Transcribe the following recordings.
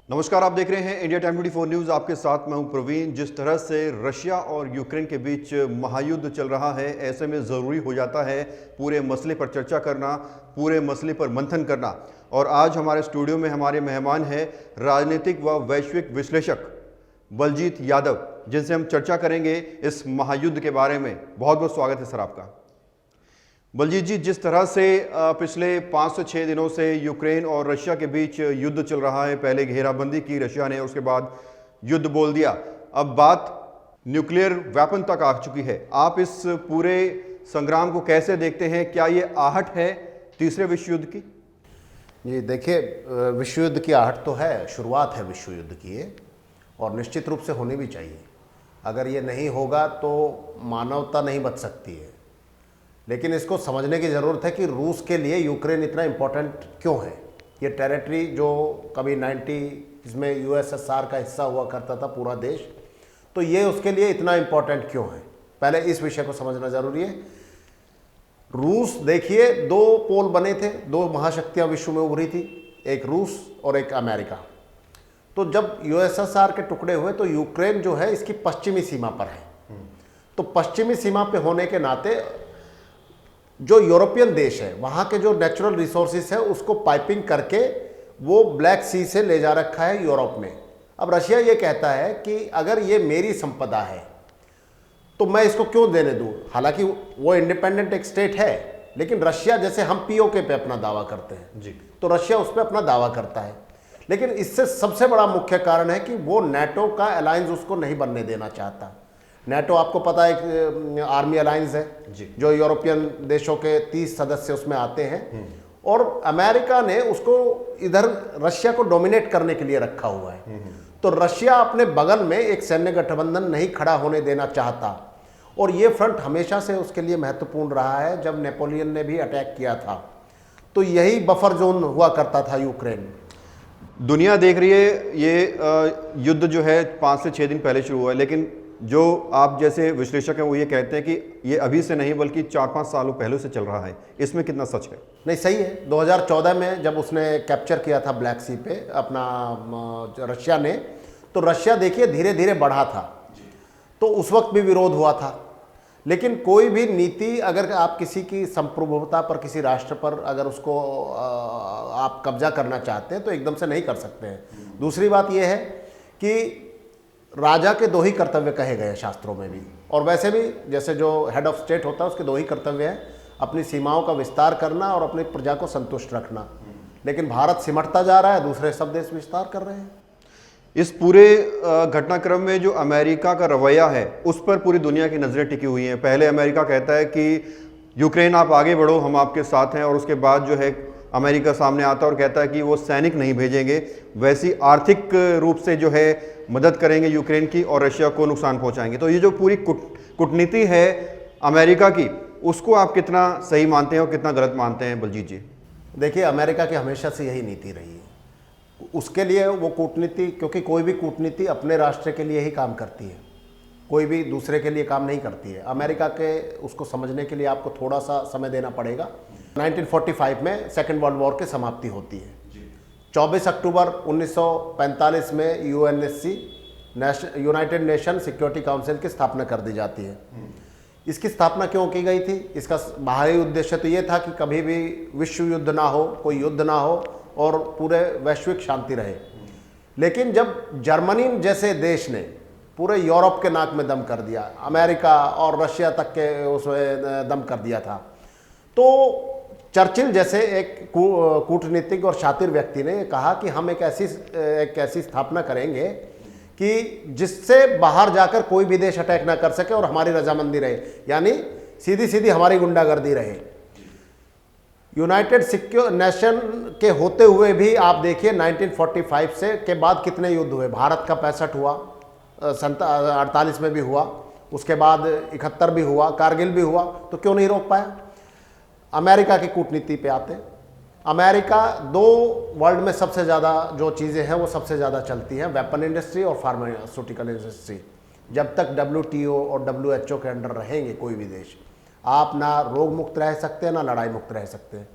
नमस्कार, आप देख रहे हैं इंडिया टाइम 24 न्यूज़। आपके साथ मैं हूं प्रवीण। जिस तरह से रशिया और यूक्रेन के बीच महायुद्ध चल रहा है, ऐसे में ज़रूरी हो जाता है पूरे मसले पर चर्चा करना, पूरे मसले पर मंथन करना। और आज हमारे स्टूडियो में हमारे मेहमान हैं राजनीतिक व वैश्विक विश्लेषक बलजीत यादव, जिनसे हम चर्चा करेंगे इस महायुद्ध के बारे में। बहुत बहुत स्वागत है सर आपका। बलजीत जी, जिस तरह से पिछले 5 से 6 दिनों से यूक्रेन और रशिया के बीच युद्ध चल रहा है, पहले घेराबंदी की रशिया ने, उसके बाद युद्ध बोल दिया, अब बात न्यूक्लियर वेपन तक आ चुकी है। आप इस पूरे संग्राम को कैसे देखते हैं? क्या ये आहट है तीसरे विश्व युद्ध की? जी देखिए, विश्व युद्ध की आहट तो है, शुरुआत है विश्व युद्ध की ये, और निश्चित रूप से होनी भी चाहिए। अगर ये नहीं होगा तो मानवता नहीं बच सकती है। लेकिन इसको समझने की ज़रूरत है कि रूस के लिए यूक्रेन इतना इम्पोर्टेंट क्यों है। ये टेरिटरी जो कभी 90 इसमें यूएसएसआर का हिस्सा हुआ करता था पूरा देश, तो ये उसके लिए इतना इम्पोर्टेंट क्यों है, पहले इस विषय को समझना ज़रूरी है। रूस, देखिए, दो पोल बने थे, दो महाशक्तियाँ विश्व में उभरी थी, एक रूस और एक अमेरिका। तो जब यूएसएसआर के टुकड़े हुए तो यूक्रेन जो है इसकी पश्चिमी सीमा पर है। तो पश्चिमी सीमा पे होने के नाते जो यूरोपियन देश है, वहाँ के जो नेचुरल रिसोर्सेज है उसको पाइपिंग करके वो ब्लैक सी से ले जा रखा है यूरोप में। अब रशिया ये कहता है कि अगर ये मेरी संपदा है तो मैं इसको क्यों देने दूँ। हालांकि वो इंडिपेंडेंट एक स्टेट है, लेकिन रशिया, जैसे हम पीओके पे अपना दावा करते हैं जी, तो रशिया उस पर अपना दावा करता है। लेकिन इससे सबसे बड़ा मुख्य कारण है कि वो नाटो का अलायंस उसको नहीं बनने देना चाहता। नाटो आपको पता है एक आर्मी अलायंस है जो यूरोपियन देशों के 30 सदस्य उसमें आते हैं, और अमेरिका ने उसको इधर रशिया को डोमिनेट करने के लिए रखा हुआ है। तो रशिया अपने बगल में एक सैन्य गठबंधन नहीं खड़ा होने देना चाहता, और ये फ्रंट हमेशा से उसके लिए महत्वपूर्ण रहा है। जब नेपोलियन ने भी अटैक किया था तो यही बफर जोन हुआ करता था यूक्रेन। दुनिया देख रही है ये युद्ध जो है 5 से 6 दिन पहले शुरू हुआ है, लेकिन जो आप जैसे विश्लेषक हैं वो ये कहते हैं कि ये अभी से नहीं बल्कि 4-5 सालों पहले से चल रहा है। इसमें कितना सच है? नहीं, सही है। 2014 में जब उसने कैप्चर किया था ब्लैक सी पे अपना रशिया ने, तो रशिया देखिए धीरे धीरे बढ़ा था, तो उस वक्त भी विरोध हुआ था। लेकिन कोई भी नीति, अगर आप किसी की संप्रभुता पर, किसी राष्ट्र पर अगर उसको आप कब्जा करना चाहते हैं तो एकदम से नहीं कर सकते हैं। दूसरी बात यह है कि राजा के दो ही कर्तव्य कहे गए शास्त्रों में भी, और वैसे भी जैसे जो हेड ऑफ स्टेट होता है उसके दो ही कर्तव्य हैं, अपनी सीमाओं का विस्तार करना और अपनी प्रजा को संतुष्ट रखना। लेकिन भारत सिमटता जा रहा है, दूसरे सब देश विस्तार कर रहे हैं। इस पूरे घटनाक्रम में जो अमेरिका का रवैया है उस पर पूरी दुनिया की नज़रें टिकी हुई हैं। पहले अमेरिका कहता है कि यूक्रेन आप आगे बढ़ो, हम आपके साथ हैं, और उसके बाद जो है अमेरिका सामने आता है और कहता है कि वो सैनिक नहीं भेजेंगे, वैसी आर्थिक रूप से जो है मदद करेंगे यूक्रेन की और रशिया को नुकसान पहुंचाएंगे। तो ये जो पूरी कूटनीति है अमेरिका की, उसको आप कितना सही मानते हैं और कितना गलत मानते हैं बलजीत जी? देखिए, अमेरिका की हमेशा से यही नीति रही है। उसके लिए वो कूटनीति, क्योंकि कोई भी कूटनीति अपने राष्ट्र के लिए ही काम करती है, कोई भी दूसरे के लिए काम नहीं करती है। अमेरिका के उसको समझने के लिए आपको थोड़ा सा समय देना पड़ेगा। 1945 में सेकेंड वर्ल्ड वॉर की समाप्ति होती है। 24 अक्टूबर 1945 में UNSC, United nation security council की स्थापना कर दी जाती है। इसकी स्थापना क्यों की गई थी? इसका बाहरी उद्देश्य तो ये था कि कभी भी विश्व युद्ध ना हो, कोई युद्ध ना हो और पूरे वैश्विक शांति रहे। लेकिन जब जर्मनी जैसे देश ने पूरे यूरोप के नाक में दम कर दिया, अमेरिका और रशिया तक के उसमें दम कर दिया था, तो चर्चिल जैसे एक कूटनीतिक और शातिर व्यक्ति ने कहा कि हम एक ऐसी स्थापना करेंगे कि जिससे बाहर जाकर कोई भी देश अटैक ना कर सके और हमारी रजामंदी रहे, यानी सीधी सीधी हमारी गुंडागर्दी रहे। यूनाइटेड नेशन के होते हुए भी आप देखिए 1945 से के बाद कितने युद्ध हुए। भारत का 65 हुआ, 48 में भी हुआ, उसके बाद 71 भी हुआ, कारगिल भी हुआ, तो क्यों नहीं रोक पाया? अमेरिका की कूटनीति पे आते हैं। अमेरिका दो वर्ल्ड में सबसे ज़्यादा जो चीज़ें हैं वो सबसे ज़्यादा चलती हैं, वेपन इंडस्ट्री और फार्मास्यूटिकल इंडस्ट्री। जब तक WTO और WHO के अंडर रहेंगे कोई भी देश, आप ना रोग मुक्त रह सकते हैं ना लड़ाई मुक्त रह सकते हैं।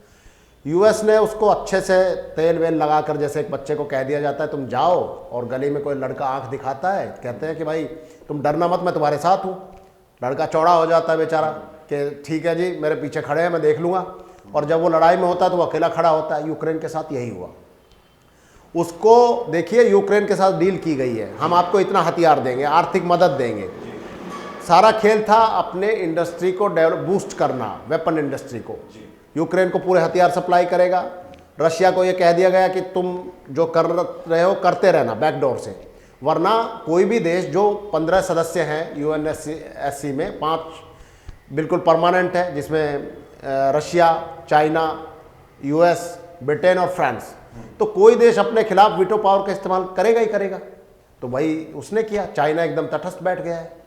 यूएस ने उसको अच्छे से तेल वेल लगाकर, जैसे एक बच्चे को कह दिया जाता है तुम जाओ, और गली में कोई लड़का आंख दिखाता है, कहते हैं कि भाई तुम डरना मत, मैं तुम्हारे साथ हूँ। लड़का चौड़ा हो जाता है बेचारा कि ठीक है जी, मेरे पीछे खड़े हैं, मैं देख लूँगा। और जब वो लड़ाई में होता है तो वो अकेला खड़ा होता है। यूक्रेन के साथ यही हुआ। उसको देखिए, यूक्रेन के साथ डील की गई है, हम आपको इतना हथियार देंगे, आर्थिक मदद देंगे। सारा खेल था अपने इंडस्ट्री को डेवलप, बूस्ट करना, वेपन इंडस्ट्री को। यूक्रेन को पूरे हथियार सप्लाई करेगा। रशिया को यह कह दिया गया कि तुम जो कर रहे हो करते रहना बैकडोर से, वरना कोई भी देश जो 15 सदस्य हैं यूएनएससी में, 5 बिल्कुल परमानेंट है, जिसमें रशिया, चाइना, यूएस, ब्रिटेन और फ्रांस, तो कोई देश अपने खिलाफ वीटो पावर का इस्तेमाल करेगा ही करेगा। तो भाई उसने किया, चाइना एकदम तटस्थ बैठ गया है।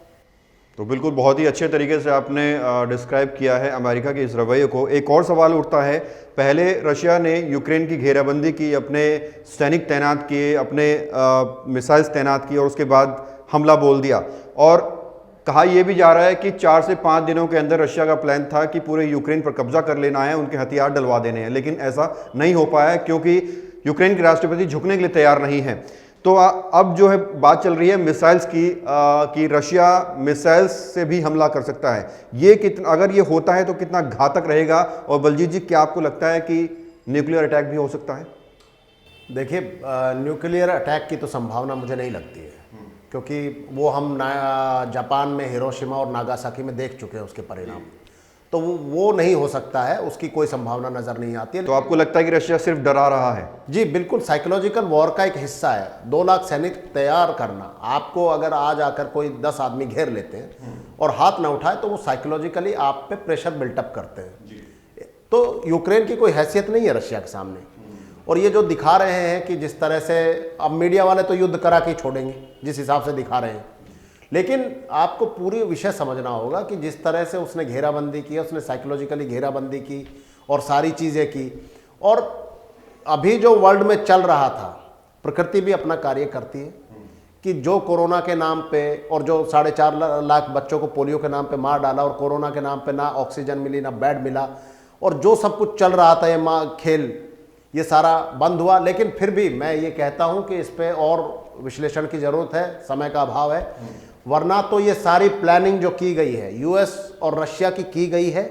तो बिल्कुल बहुत ही अच्छे तरीके से आपने डिस्क्राइब किया है अमेरिका के इस रवैये को। एक और सवाल उठता है, पहले रशिया ने यूक्रेन की घेराबंदी की, अपने सैनिक तैनात किए, अपने मिसाइल्स तैनात किए और उसके बाद हमला बोल दिया। और कहा यह भी जा रहा है कि 4 से 5 दिनों के अंदर रशिया का प्लान था कि पूरे यूक्रेन पर कब्जा कर लेना है, उनके हथियार डलवा देने हैं, लेकिन ऐसा नहीं हो पाया क्योंकि यूक्रेन के राष्ट्रपति झुकने के लिए तैयार नहीं है। तो अब जो है बात चल रही है मिसाइल्स की, कि रशिया मिसाइल्स से भी हमला कर सकता है। ये कितना, अगर ये होता है तो कितना घातक रहेगा? और बलजीत जी, क्या आपको लगता है कि न्यूक्लियर अटैक भी हो सकता है? देखिए, न्यूक्लियर अटैक की तो संभावना मुझे नहीं लगती है, क्योंकि वो हम जापान में हिरोशिमा और नागासाकी में देख चुके हैं उसके परिणाम। तो वो नहीं हो सकता है, उसकी कोई संभावना नज़र नहीं आती है। तो आपको लगता है कि रशिया सिर्फ डरा रहा है? जी बिल्कुल, साइकोलॉजिकल वॉर का एक हिस्सा है। 2 लाख सैनिक तैयार करना, आपको अगर आज आकर कोई 10 आदमी घेर लेते हैं और हाथ ना उठाए तो वो साइकोलॉजिकली आप पे प्रेशर बिल्टअप करते हैं। तो यूक्रेन की कोई हैसियत नहीं है रशिया के सामने। और ये जो दिखा रहे हैं कि जिस तरह से, अब मीडिया वाले तो युद्ध करा के ही छोड़ेंगे जिस हिसाब से दिखा रहे हैं, लेकिन आपको पूरी विषय समझना होगा कि जिस तरह से उसने घेराबंदी की, उसने साइकोलॉजिकली घेराबंदी की और सारी चीज़ें की। और अभी जो वर्ल्ड में चल रहा था, प्रकृति भी अपना कार्य करती है कि जो कोरोना के नाम पे और जो 4.5 लाख बच्चों को पोलियो के नाम पे मार डाला, और कोरोना के नाम पे ना ऑक्सीजन मिली ना बेड मिला, और जो सब कुछ चल रहा था ये खेल, ये सारा बंद हुआ। लेकिन फिर भी मैं ये कहता हूँ कि इस पर और विश्लेषण की ज़रूरत है, समय का अभाव है। वरना तो ये सारी प्लानिंग जो की गई है यूएस और रशिया की गई है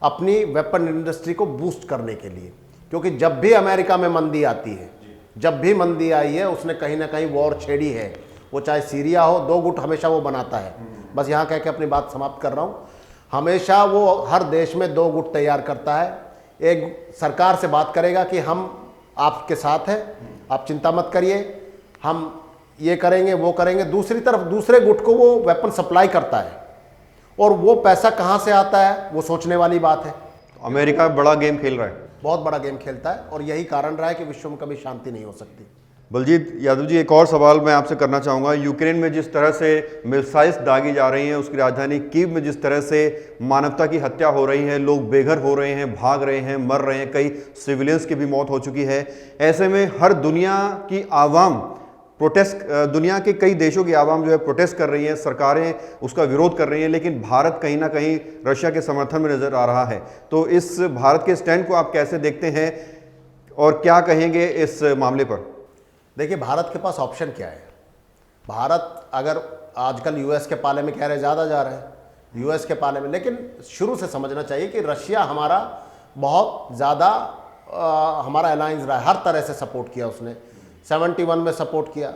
अपनी वेपन इंडस्ट्री को बूस्ट करने के लिए। क्योंकि जब भी अमेरिका में मंदी आती है, जब भी मंदी आई है, उसने कहीं ना कहीं वॉर छेड़ी है। वो चाहे सीरिया हो, 2 गुट हमेशा वो बनाता है। बस यहाँ कह के अपनी बात समाप्त कर रहा हूँ। हमेशा वो हर देश में 2 गुट तैयार करता है। एक सरकार से बात करेगा कि हम आपके साथ हैं, आप चिंता मत करिए, हम ये करेंगे वो करेंगे। दूसरी तरफ दूसरे गुट को वो वेपन सप्लाई करता है, और वो पैसा कहाँ से आता है वो सोचने वाली बात है। अमेरिका बड़ा गेम खेल रहा है, बहुत बड़ा गेम खेलता है, और यही कारण रहा है कि विश्व में कभी शांति नहीं हो सकती। बलजीत यादव जी, एक और सवाल मैं आपसे करना चाहूँगा। यूक्रेन में जिस तरह से मिसाइल्स दागी जा रही हैं, उसकी राजधानी कीव में जिस तरह से मानवता की हत्या हो रही है, लोग बेघर हो रहे हैं, भाग रहे हैं, मर रहे हैं, कई सिविलियंस की भी मौत हो चुकी है। ऐसे में हर दुनिया की आवाम प्रोटेस्ट, दुनिया के कई देशों की आवाम जो है प्रोटेस्ट कर रही है, सरकारें उसका विरोध कर रही हैं, लेकिन भारत कहीं ना कहीं रशिया के समर्थन में नज़र आ रहा है। तो इस भारत के स्टैंड को आप कैसे देखते हैं और क्या कहेंगे इस मामले पर? देखिए, भारत के पास ऑप्शन क्या है? भारत अगर आजकल यूएस के पाले में कह रहे ज़्यादा जा रहे हैं यूएस के पाले में, लेकिन शुरू से समझना चाहिए कि रशिया हमारा बहुत ज़्यादा हमारा अलायंस रहा है, हर तरह से सपोर्ट किया उसने। 71 में सपोर्ट किया,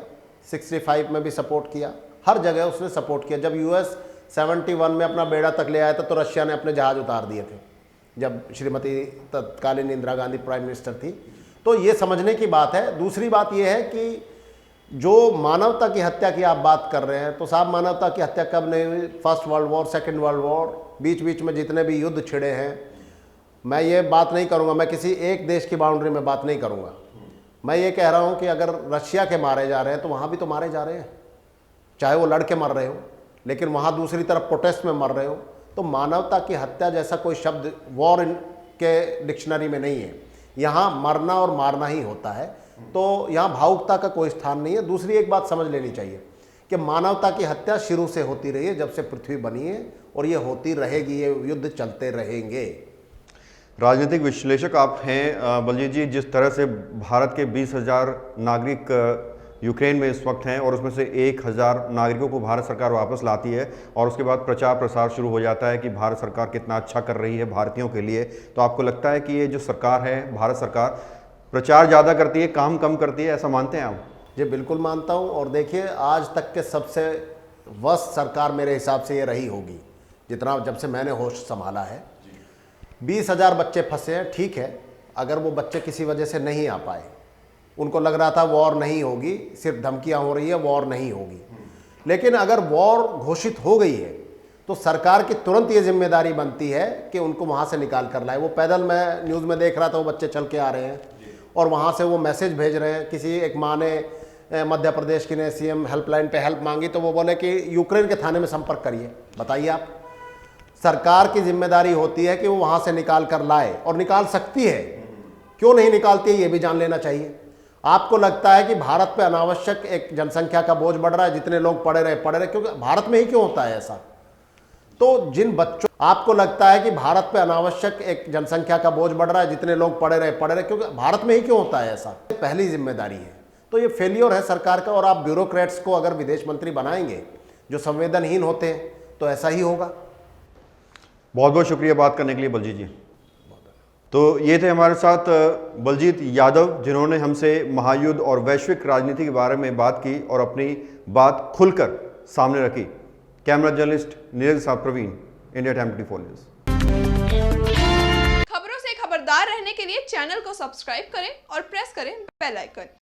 65 में भी सपोर्ट किया, हर जगह उसने सपोर्ट किया। जब यूएस 71 में अपना बेड़ा तक ले आया था तो रशिया ने अपने जहाज़ उतार दिए थे, जब श्रीमती तत्कालीन इंदिरा गांधी प्राइम मिनिस्टर थी। तो ये समझने की बात है। दूसरी बात ये है कि जो मानवता की हत्या की आप बात कर रहे हैं, तो साहब मानवता की हत्या कब नहीं हुई? First world war, second world war, बीच बीच में जितने भी युद्ध छिड़े हैं, मैं ये बात नहीं करूँगा, मैं किसी एक देश की बाउंड्री में बात नहीं करूँगा। मैं ये कह रहा हूँ कि अगर रशिया के मारे जा रहे हैं तो वहाँ भी तो मारे जा रहे हैं, चाहे वो लड़के मर रहे हो, लेकिन वहाँ दूसरी तरफ प्रोटेस्ट में मर रहे हो। तो मानवता की हत्या जैसा कोई शब्द वॉर के डिक्शनरी में नहीं है। यहाँ मरना और मारना ही होता है, तो यहाँ भावुकता का कोई स्थान नहीं है। दूसरी एक बात समझ लेनी चाहिए कि मानवता की हत्या शुरू से होती रही है, जब से पृथ्वी बनी है, और ये होती रहेगी, ये युद्ध चलते रहेंगे। राजनीतिक विश्लेषक आप हैं बलजीत जी। जिस तरह से भारत के 20,000 नागरिक यूक्रेन में इस वक्त हैं और उसमें से 1,000 नागरिकों को भारत सरकार वापस लाती है और उसके बाद प्रचार प्रसार शुरू हो जाता है कि भारत सरकार कितना अच्छा कर रही है भारतीयों के लिए, तो आपको लगता है कि ये जो सरकार है, भारत सरकार प्रचार ज़्यादा करती है, काम कम करती है, ऐसा मानते हैं आप? जी बिल्कुल मानता हूँ। और देखिए, आज तक के सबसे वर्स्ट सरकार मेरे हिसाब से ये रही होगी जितना जब से मैंने होश संभाला है। 20,000 बच्चे फंसे हैं, ठीक है। अगर वो बच्चे किसी वजह से नहीं आ पाए, उनको लग रहा था वॉर नहीं होगी, सिर्फ धमकियां हो रही है, वॉर नहीं होगी, लेकिन अगर वॉर घोषित हो गई है तो सरकार की तुरंत ये जिम्मेदारी बनती है कि उनको वहाँ से निकाल कर लाए। वो पैदल, मैं न्यूज़ में देख रहा था, वो बच्चे चल के आ रहे हैं और वहाँ से वो मैसेज भेज रहे हैं। किसी एक माँ ने मध्य प्रदेश की ने सीएम हेल्पलाइन पे हेल्प मांगी तो वो बोले कि यूक्रेन के थाने में संपर्क करिए। बताइए आप, सरकार की जिम्मेदारी होती है कि वो वहाँ से निकाल कर लाए, और निकाल सकती है, क्यों नहीं निकालती है ये भी जान लेना चाहिए। आपको लगता है कि भारत पे अनावश्यक एक जनसंख्या का बोझ बढ़ रहा है, जितने लोग पढ़े रहे, क्योंकि भारत में ही क्यों होता है ऐसा? तो जिन बच्चों, आपको लगता है कि भारत पे अनावश्यक एक जनसंख्या का बोझ बढ़ रहा है, जितने लोग पढ़े रहे, क्योंकि भारत में ही क्यों होता है ऐसा? पहली जिम्मेदारी है। तो ये फेलियर है सरकार का। और आप ब्यूरोक्रेट्स को अगर विदेश मंत्री बनाएंगे जो संवेदनहीन होते हैं तो ऐसा ही होगा। बहुत बहुत शुक्रिया बात करने के लिए बलजीत जी। तो ये थे हमारे साथ बलजीत यादव, जिन्होंने हमसे महायुद्ध और वैश्विक राजनीति के बारे में बात की और अपनी बात खुलकर सामने रखी। कैमरा जर्नलिस्ट नीरज के साथ प्रवीण, इंडिया टाइम 24 न्यूज़। खबरों से खबरदार रहने के लिए चैनल को सब्सक्राइब करें और प्रेस करें बेल आइकन।